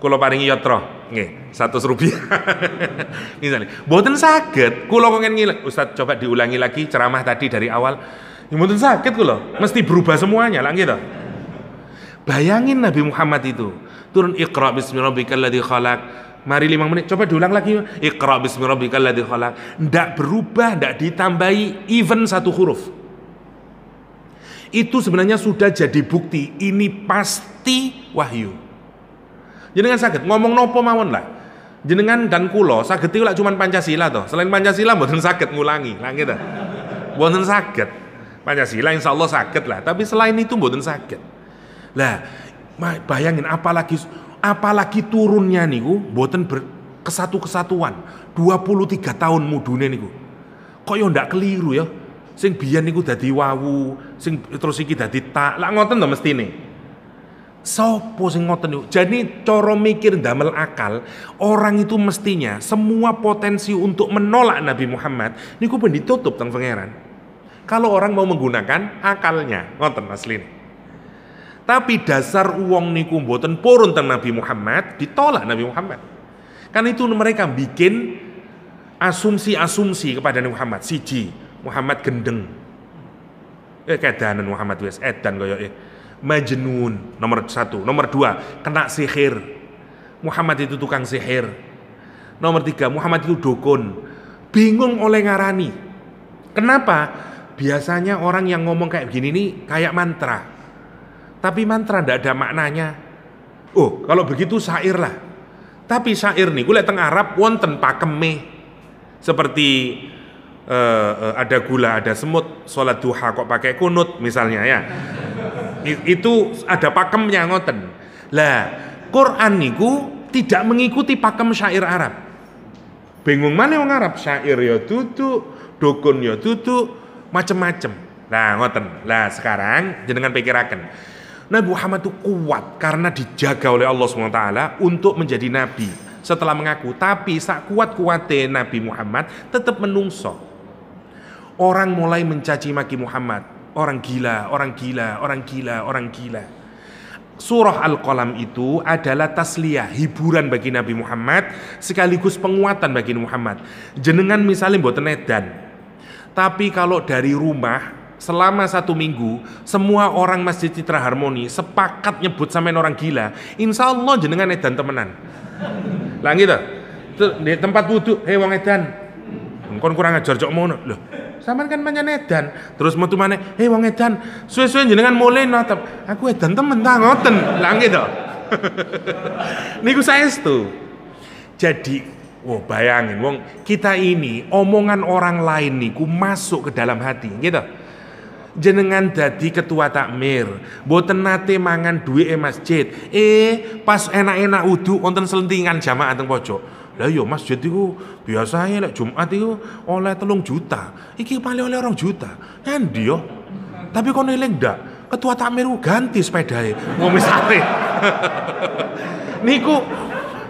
kula paringi yatra, nggih, 100 rupiah. Misalnya, mboten saged, kula kok ngene, Ustaz coba diulangi lagi ceramah tadi dari awal. Ya mboten saged kula, mesti berubah semuanya, lah gitu. Bayangin Nabi Muhammad itu, turun Iqra bismi rabbikal ladzi khalaq. Mari 5 menit, coba diulang lagi. Iqra bismi rabbikal ladzi khalaq. Ndak berubah, ndak ditambahi even 1 huruf. Itu sebenarnya sudah jadi bukti ini pasti wahyu. Jenengan saged ngomong nopo mawon lah. Jenengan dan kula saged iku lak cuman Pancasila toh. Selain Pancasila mboten saged ngulangi, lah gitu. Mboten saged. Pancasila insyaallah saged lah, tapi selain itu mboten saged. Lah, bayangin apalagi turunnya niku mboten kesatuan 23 tahun mudune niku. Kok yo ndak keliru ya. Sing biyen niku dadi wawu, sing terus iki dadi tak. Lah ngoten to mestine. Sopo sing ngoten niku? Jadi cara mikir damel akal, orang itu mestinya semua potensi untuk menolak Nabi Muhammad niku ben ditutup teng pangeran. Kalau orang mau menggunakan akalnya, ngoten asline. Tapi dasar uang niku mboten purun teng Nabi Muhammad, ditolak Nabi Muhammad. Kan itu mereka bikin asumsi-asumsi kepada Nabi Muhammad. Siji, Muhammad gendeng. Kedanan Muhammad wis edan kaya majnun nomor 1, nomor 2 kena sihir. Muhammad itu tukang sihir. Nomor 3, Muhammad itu dukun. Bingung oleh ngarani. Kenapa? Biasanya orang yang ngomong kayak begini nih kayak mantra. Tapi mantra ndak ada maknanya. Oh, kalau begitu syair lah. Tapi syair nih, gue lihat teng Arab wonten pakeme. Seperti ada gula, ada semut, sholat duha kok pakai kunut misalnya ya. Itu ada pakemnya ngoten. Lah, Quran niku tidak mengikuti pakem syair Arab. Bingung mana wong Arab, syair ya tutu, dukun ya tutu, macem-macem. Nah, ngoten. Lah sekarang jenengan pikiraken. Nabi Muhammad itu kuat karena dijaga oleh Allah SWT untuk menjadi nabi setelah mengaku. Tapi sak kuat-kuatnya Nabi Muhammad tetap menungso. Orang mulai mencaci maki Muhammad. Orang gila, orang gila, orang gila, orang gila. Surah Al-Qalam itu adalah tasliyah, hiburan bagi Nabi Muhammad sekaligus penguatan bagi Nabi Muhammad. Jenengan misalnya mboten edan. Tapi kalau dari rumah selama 1 minggu semua orang Masjid Citra Harmoni sepakat nyebut sampean orang gila, insya Allah jenengan edan temenan. Lah gitu. Di tempat wudhu, wong edan. Kon kurang ajar jok mono. Loh, sampean kan pancen edan. Terus metu maneh, wong edan. Suwe-suwe jenengan mulai natap. Aku edan temen ta ngoten. Lah gitu. Niku saestu. Jadi bayangin wong kita ini omongan orang lain niku masuk ke dalam hati, gitu. Jenengan dadi ketua takmir, mboten nate mangan duwike masjid. Pas enak-enak wudu wonten selentingan jamaah teng pojok. Lah yo masjid iku biasane lek Jumat iku oleh 3 juta. Iki paling oleh 2 juta. Endi yo? Tapi kono eling ndak? Ketua takmir ganti sepedae. Ngomong misale. Niku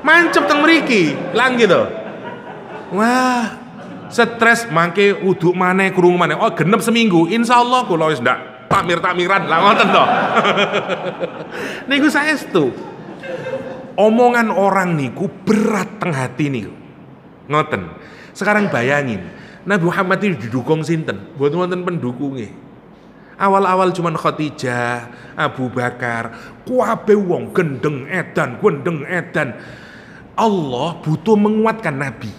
mancep teng mriki, lang gitu. Wah, stres mangke wudhu maneh krungu maneh. Oh genep seminggu, insyaallah kula wis ndak takmir-takmiran lah ngoten to. Niku saestu. omongan orang niku berat teng hati niku. Ngoten. Sekarang bayangin, Nabi Muhammad itu didukung sinten? Mboten wonten pendukungnya. Awal-awal cuman Khadijah, Abu Bakar, kuwabe wong gendeng edan. Allah butuh menguatkan Nabi.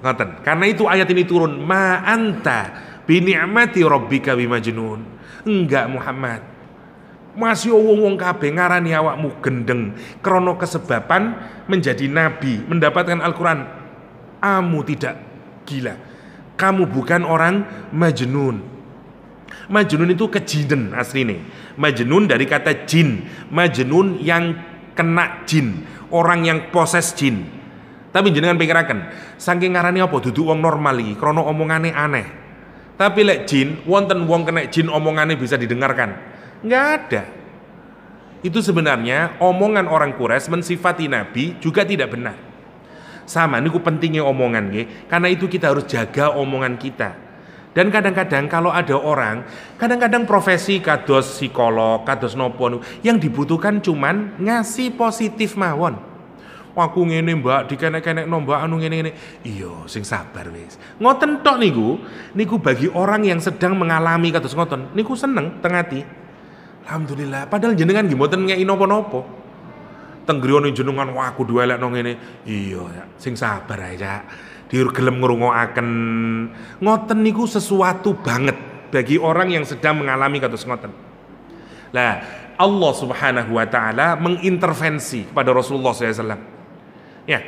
Ngoten. Karena itu ayat ini turun, ma anta bi ni'mati rabbika bimajnun. Enggak Muhammad. Masih wong kabeh ngarani awakmu gendeng krana kesebaban menjadi nabi, mendapatkan Al-Qur'an. Kamu tidak gila. Kamu bukan orang majnun. Majnun itu kejinen aslinya. Majnun dari kata jin. Majnun yang kena jin, orang yang poses jin. Tapi jenengan pikiraken, saking ngarani apa duduk wong normal iki, krana omongane aneh. Tapi lek jin, wonten wong kena jin omongane bisa didengarkan. Enggak ada. Itu sebenarnya omongan orang Quraisy mensifati Nabi juga tidak benar. Sama, niku pentingnya omongan nggih. Karena itu kita harus jaga omongan kita. Dan kadang-kadang kalau ada orang, kadang-kadang profesi kados psikolog, kados nopo, yang dibutuhkan cuman ngasih positif mawon. Aku ngene mbak, dikenek-kenek no mbak anu ngene-ngene. Iya, sing sabar wis. Ngoten tok niku bagi orang yang sedang mengalami kados ngoten, niku seneng teng ati. Alhamdulillah, padahal jenengan nggih mboten ngeki napa-napa. Tenggrione jenengan wah aku duelekno ngene. Iya, ya, sing sabar ae, Cak. Dir gelem ngrungokaken. Ngoten niku sesuatu banget bagi orang yang sedang mengalami kados ngoten. Lah, Allah Subhanahu wa taala mengintervensi kepada Rasulullah SAW. Ya,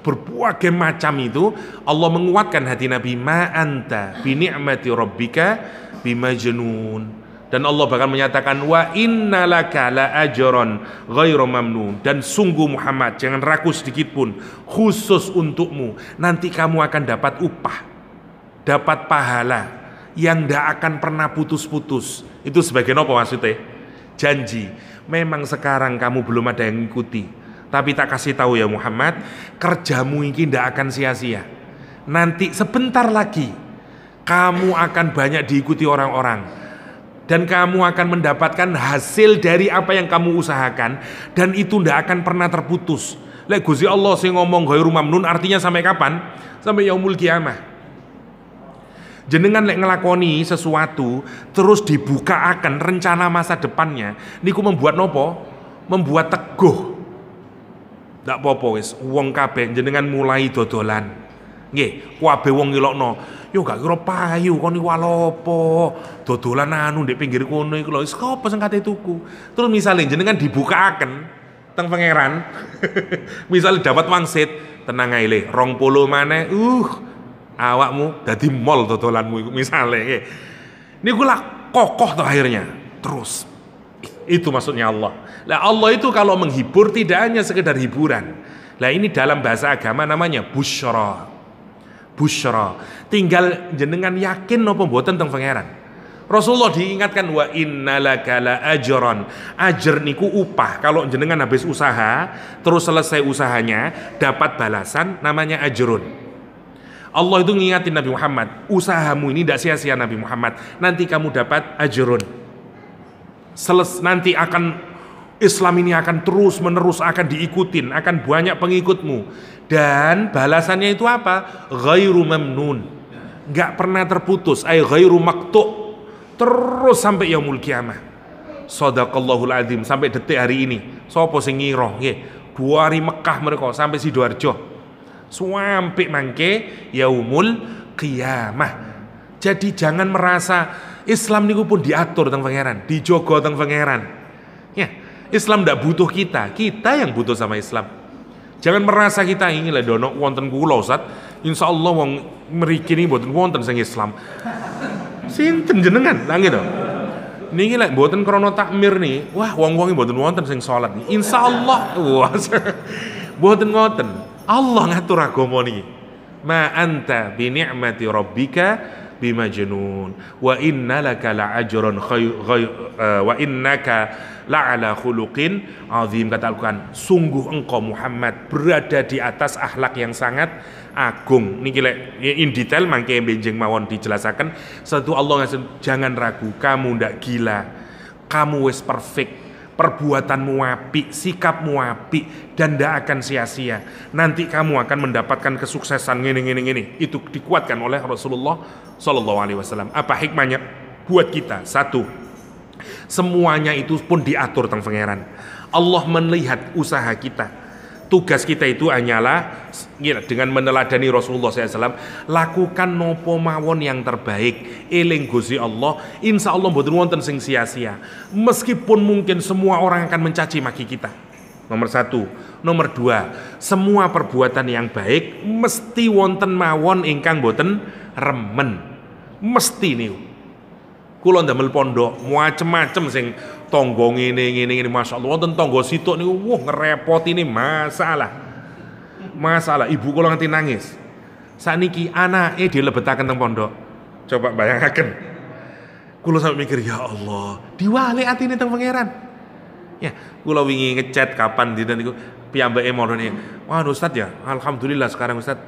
berbagai macam itu Allah menguatkan hati Nabi, ma anta bi ni'mati rabbika bimajnun. Dan Allah bahkan menyatakan wa innalaka la ajran ghairu mamnun. Dan sungguh Muhammad, jangan ragu sedikit pun, khusus untukmu nanti kamu akan dapat upah, dapat pahala yang tidak akan pernah putus-putus. Itu sebagai apa maksudnya? Janji. Memang sekarang kamu belum ada yang ngikuti, tapi tak kasih tahu ya Muhammad, kerjamu ini tidak akan sia-sia. Nanti sebentar lagi kamu akan banyak diikuti orang-orang. Dan kamu akan mendapatkan hasil dari apa yang kamu usahakan. Dan itu tidak akan pernah terputus. Lek Gusti Allah sing ngomong ghairu mamnun artinya sampai kapan? Sampai yaumul kiamah. Jenengan lek ngelakoni sesuatu terus dibuka-akan rencana masa depannya, niku membuat nopo? Membuat teguh. Ndak apa-apa wis, wong kabeh jenengan mulai dodolan. Nggih, kabeh wong ngelokno. Yo gak kira payu kon iki walopo. Dodolan anu ndek pinggir kono iku lho, wis apa sing kate tuku. Terus misale jenengan dibuka-aken teng pangeran. Misale dapat wangsit, tenang ae le, 20 maneh. Awakmu dadi mall dodolanmu iku misale nggih. Niku lah kokoh tuh akhirnya. Terus itu maksudnya Allah. Lah Allah itu kalau menghibur tidak hanya sekedar hiburan. Lah ini dalam bahasa agama namanya busyra. Busyra. Tinggal jenengan yakin napa mboten teng pangeran. Rasulullah diingatkan wa innalaka la ajran. Ajr niku upah. Kalau jenengan habis usaha, terus selesai usahanya, dapat balasan namanya ajrun. Allah itu ngingatin Nabi Muhammad, usahamu ini tidak sia-sia Nabi Muhammad. Nanti kamu dapat ajrun. Nanti akan Islam ini akan terus menerus akan diikutin, akan banyak pengikutmu. Dan balasannya itu apa? Ghairu mamnun. Enggak pernah terputus, ay ghairu maqtu'. Terus sampai yaumul kiamah. Shadaqallahul azim, sampai detik hari ini. Sapa sing ngira nggih, 2 hari Mekah mereka sampai Sidoarjo. Sampai mangke yaumul qiyamah. Jadi jangan merasa Islam niku pun diatur teng pangeran, dijogo teng pangeran. Ya, Islam ndak butuh kita yang butuh sama Islam. Jangan merasa kita ingin lah dono wonten kula Ustaz. Insyaallah wong mriki niki mboten wonten sing Islam. Sinten jenengan? Lah gitu. Niki lek mboten krana takmir nih, wah wong-wong mboten wonten sing salat nih. Insyaallah wah mboten ngoten. Allah ngatur agama niki. Ma anta bi ni'mati rabbika bimajnun wa innalaka la'ajran wa innaka la'ala khuluqin azim. Kata Al-Quran, sungguh engkau Muhammad berada di atas akhlak yang sangat agung. Niki lek in detail mangke benjing mawon dijelasaken. Satu Allah ngasih, jangan ragu, kamu ndak gila, kamu wis perfect, perbuatanmu apik, sikapmu apik, dan tidak akan sia-sia. Nanti kamu akan mendapatkan kesuksesan gini. Itu dikuatkan oleh Rasulullah Shallallahu Alaihi Wasallam. Apa hikmahnya buat kita? Satu, semuanya itu pun diatur tentang pangeran. Allah melihat usaha kita. Tugas kita itu hanyalah dengan meneladani Rasulullah SAW, lakukan nopo mawon yang terbaik, eling Gusti Allah, insya Allah mboten wonten sing sia-sia. Meskipun mungkin semua orang akan mencaci maki kita. Nomor satu. Nomor dua, semua perbuatan yang baik mesti wonten mawon ingkang mboten remen. Mesti niku. Kula ndamel pondok macem-macem sing tangga ngene masyaallah, wonten tangga situk niku ngerepoti ini masalah ibu kula nganti nangis. Sakniki anake dilebetaken teng pondok. Coba bayangaken. Kula sampe mikir, ya Allah, diwali atine teng pangeran. Ya, kula wingi ngechat kapan dinten niku piyambake marane. Wah, Ustaz ya, alhamdulillah sekarang Ustaz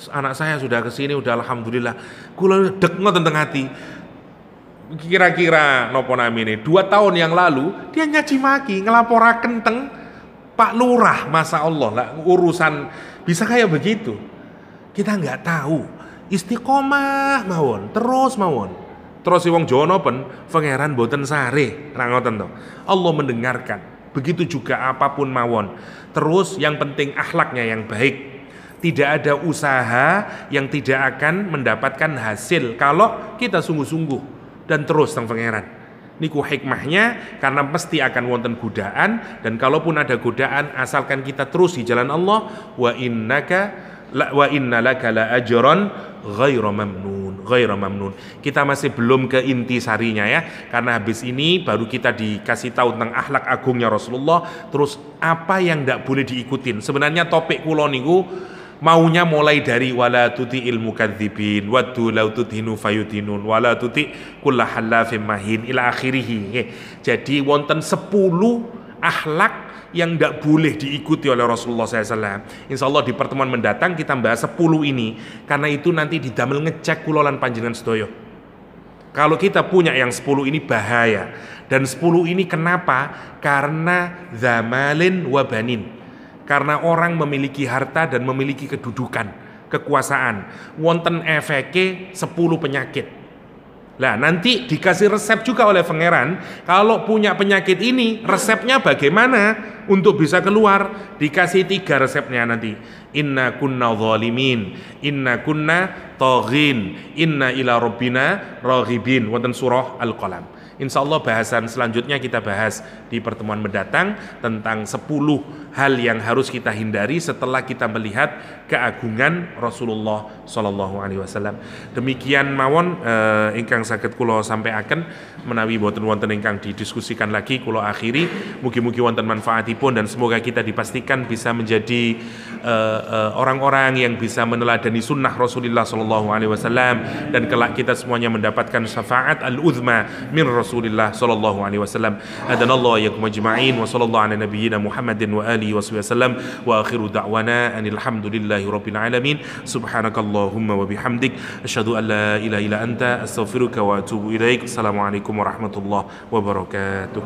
anak saya sudah kesini, udah alhamdulillah. Kula deg ngoten teng ati. Kira-kira nopo namine 2 tahun yang lalu dia nyaci maki ngelaporaken teng Pak Lurah, masa Allah lah urusan bisa kayak begitu. Kita nggak tahu, istiqomah mawon, terus wong Jawa nopen pangeran boten sare, ra ngoten to. Allah mendengarkan. Begitu juga apapun mawon. Terus yang penting akhlaknya yang baik. Tidak ada usaha yang tidak akan mendapatkan hasil kalau kita sungguh-sungguh dan terus teng pangeran. Niku hikmahnya, karena pasti akan wonten godaan, dan kalaupun ada godaan asalkan kita terus di jalan Allah, wa inna laka la ajran ghaira mamnun. Kita masih belum ke inti sarinya ya, karena habis ini baru kita dikasih tahu tentang akhlak agungnya Rasulullah, terus apa yang tidak boleh diikutin. Sebenarnya topik kula niku maunya mulai dari wala tuti'il mukadzibin waddu law tudhinu fayudhinun wala tuti' kulla halafim mahin ila akhirih. Jadi wonten 10 akhlak yang tidak boleh diikuti oleh Rasulullah SAW. Insya Allah di pertemuan mendatang kita bahas 10 ini, karena itu nanti didamel ngecek kula lan panjenengan sedaya. Kalau kita punya yang 10 ini bahaya. Dan 10 ini kenapa? Karena zamalin wa banin. Karena orang memiliki harta dan memiliki kedudukan, kekuasaan, wonten efeke 10 penyakit. Nah, nanti dikasih resep juga oleh pangeran, kalau punya penyakit ini resepnya bagaimana untuk bisa keluar. Dikasih 3 resepnya nanti. Inna kunna zalimin, inna kunna taghin, inna ila rabbina raghibin. Wonten surah Al-Qalam. Insya Allah bahasan selanjutnya kita bahas di pertemuan mendatang tentang 10 hal yang harus kita hindari setelah kita melihat keagungan Rasulullah Sallallahu Alaihi Wasallam. Demikian mawon ingkang saged kula sampaikan, menawi boten wonten ingkang didiskusikan lagi kula akhiri. Mugi-mugi wonten manfaatipun dan semoga kita dipastikan bisa menjadi orang-orang yang bisa meneladani sunnah Rasulullah Sallallahu Alaihi Wasallam, dan kelak kita semuanya mendapatkan syafaat al-uzma min Rasulillah sallallahu alaihi wasallam. Adanallahu yakum ajma'in wa sallallahu ala nabiyyina Muhammadin wa alihi wasallam wa akhiru da'wana anil hamdulillahi rabbil alamin. Subhanakallahumma wa bihamdik asyhadu an la ilaha illa anta astaghfiruka wa atubu ilaik. Assalamualaikum warahmatullahi wabarakatuh.